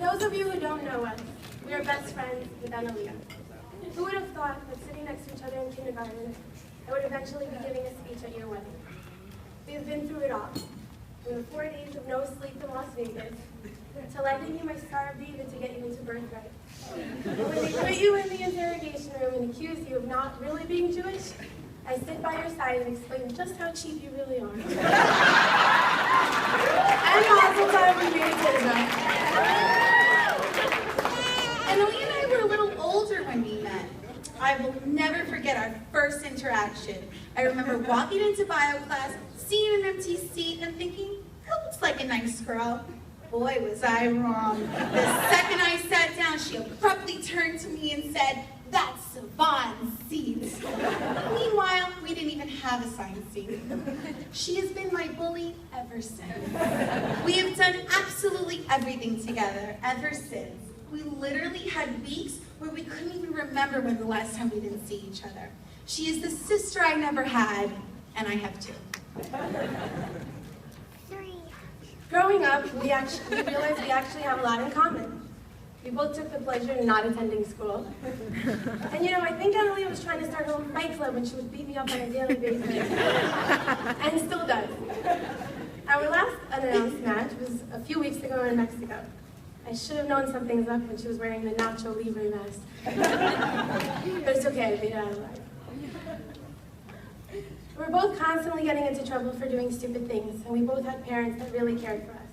those of you who don't know us, we are best friends with Analia. Who would have thought that sitting next to each other in kindergarten, I would eventually be giving a speech at your wedding? We have been through it all, from the 4 days of no sleep in Las Vegas, to lending you my Star of David to get you into birthright. And when they put you in the interrogation room and accuse you of not really being Jewish, I sit by your side and explain just how cheap you really are. And Mazel Tov, we made it to Israel. Analia and I were a little older when we met. I will never forget our first interaction. I remember walking into bio class, seeing an empty seat, and thinking, that looks like a nice girl. Boy, was I wrong. The second I sat down, she abruptly turned to me and said, that's Savon's seat. Meanwhile, we didn't even have assigned seat. She has been my bully ever since. We have done absolutely everything together ever since. We literally had weeks where we couldn't even remember when the last time we didn't see each other. She is the sister I never had, and I have two. Growing up, we realized we actually have a lot in common. We both took the pleasure in not attending school. And you know, I think Analia was trying to start her own fight club when she would beat me up on a daily basis. And still does. Our last unannounced match was a few weeks ago in Mexico. I should have known something's up when she was wearing the Nacho Libre mask. But it's okay, I beat her out alive. We're both constantly getting into trouble for doing stupid things, and we both had parents that really cared for us.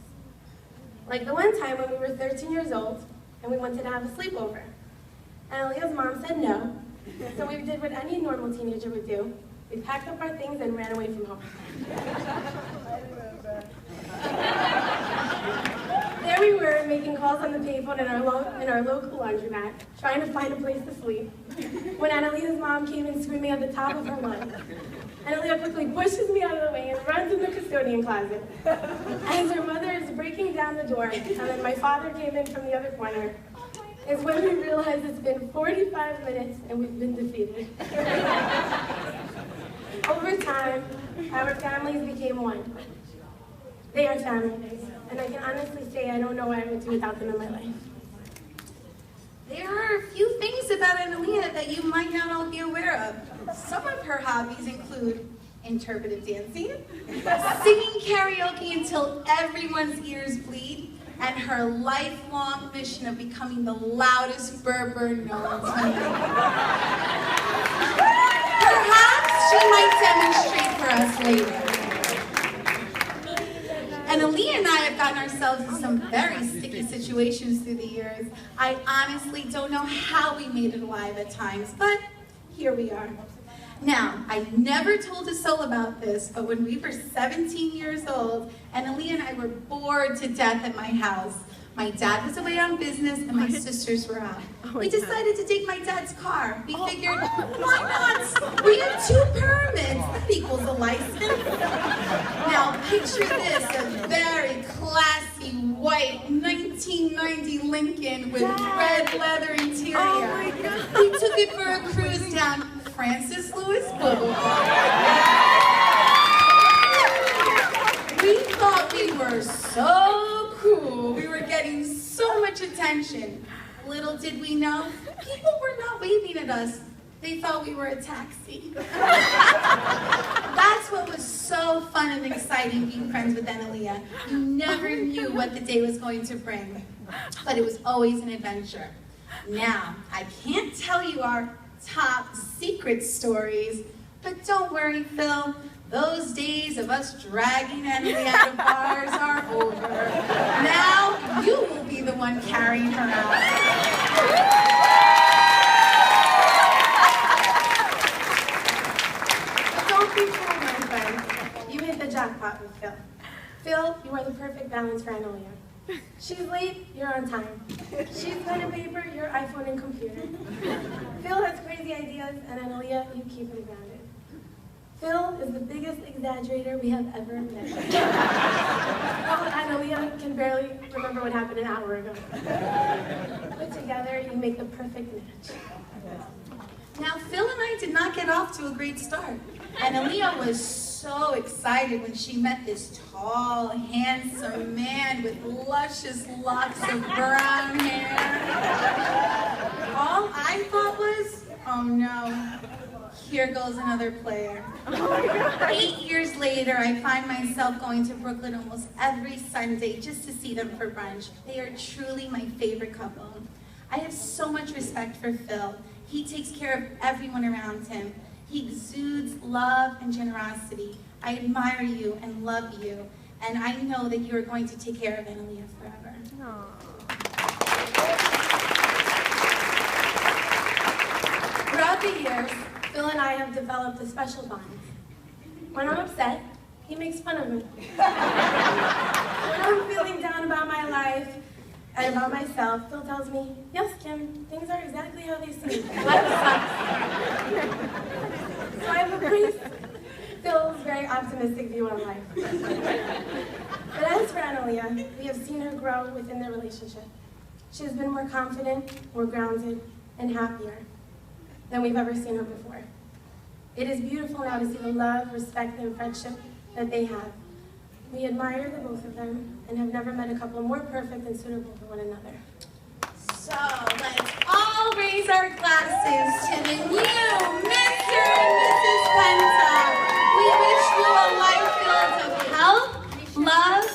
Like the one time when we were 13 years old, and we wanted to have a sleepover. Analia's mom said no, so we did what any normal teenager would do. We packed up our things and ran away from home. There we were, making calls on the payphone in our local laundromat, trying to find a place to sleep, when Analia's mom came in screaming at the top of her lungs. Analia quickly pushes me out of the way and runs in the custodian closet. As her mother is breaking down the door, and then my father came in from the other corner, is when we realize it's been 45 minutes and we've been defeated. Over time, our families became one. They are family, and I can honestly say I don't know what I would do without them in my life. There are a few things about Analia that you might not all be aware of. Some of her hobbies include interpretive dancing, singing karaoke until everyone's ears bleed, and her lifelong mission of becoming the loudest Berber known to me. Perhaps she might demonstrate for us later. Analia and I have gotten ourselves in some very sticky situations through the years. I honestly don't know how we made it alive at times, but here we are. Now, I never told a soul about this, but when we were 17 years old, Analia and I were bored to death at my house. My dad was away on business and my sisters were out. We decided to take my dad's car. We figured, why not? We have 2 permits. That equals a license. Now, picture this, a very classy white 1990 Lincoln with red leather interior. Oh my God. We took it for a cruise down Francis Lewis Boulevard. We thought we were so cool. We were getting so much attention. Little did we know, people were not waving at us. They thought we were a taxi. That's what was so fun and exciting being friends with Analia. You never knew what the day was going to bring, but it was always an adventure. Now, I can't tell you our top secret stories, but don't worry, Phil. Those days of us dragging Analia out of bars are over. Now, you will be the one carrying her out. Don't be fooled, my friend. You hit the jackpot with Phil. Phil, you are the perfect balance for Analia. She's late, you're on time. She's pen and paper, you're iPhone and computer. Phil has crazy ideas, and Analia, you keep him grounded. Phil is the biggest exaggerator we have ever met. Well, Analia can barely remember what happened an hour ago. Put together, you make the perfect match. Now, Phil and I did not get off to a great start. Analia was so excited when she met this tall, handsome man with luscious locks of brown hair. All I thought was, oh no, here goes another player. 8 years later, I find myself going to Brooklyn almost every Sunday just to see them for brunch. They are truly my favorite couple. I have so much respect for Phil. He takes care of everyone around him. He exudes love and generosity. I admire you and love you, and I know that you are going to take care of Analia forever. Throughout the years, Phil and I have developed a special bond. When I'm upset, he makes fun of me. When I'm feeling down about my life and about myself, Phil tells me, yes, Kim, things are exactly how they seem. Life sucks. So I have embraced Phil's very optimistic view on life. But as for Analia, we have seen her grow within their relationship. She has been more confident, more grounded, and happier than we've ever seen her before. It is beautiful now to see the love, respect, and friendship that they have. We admire the both of them and have never met a couple more perfect and suitable for one another. So let's all raise our glasses to the new Mr. and Mrs. Penta. We wish you a life filled of health, love,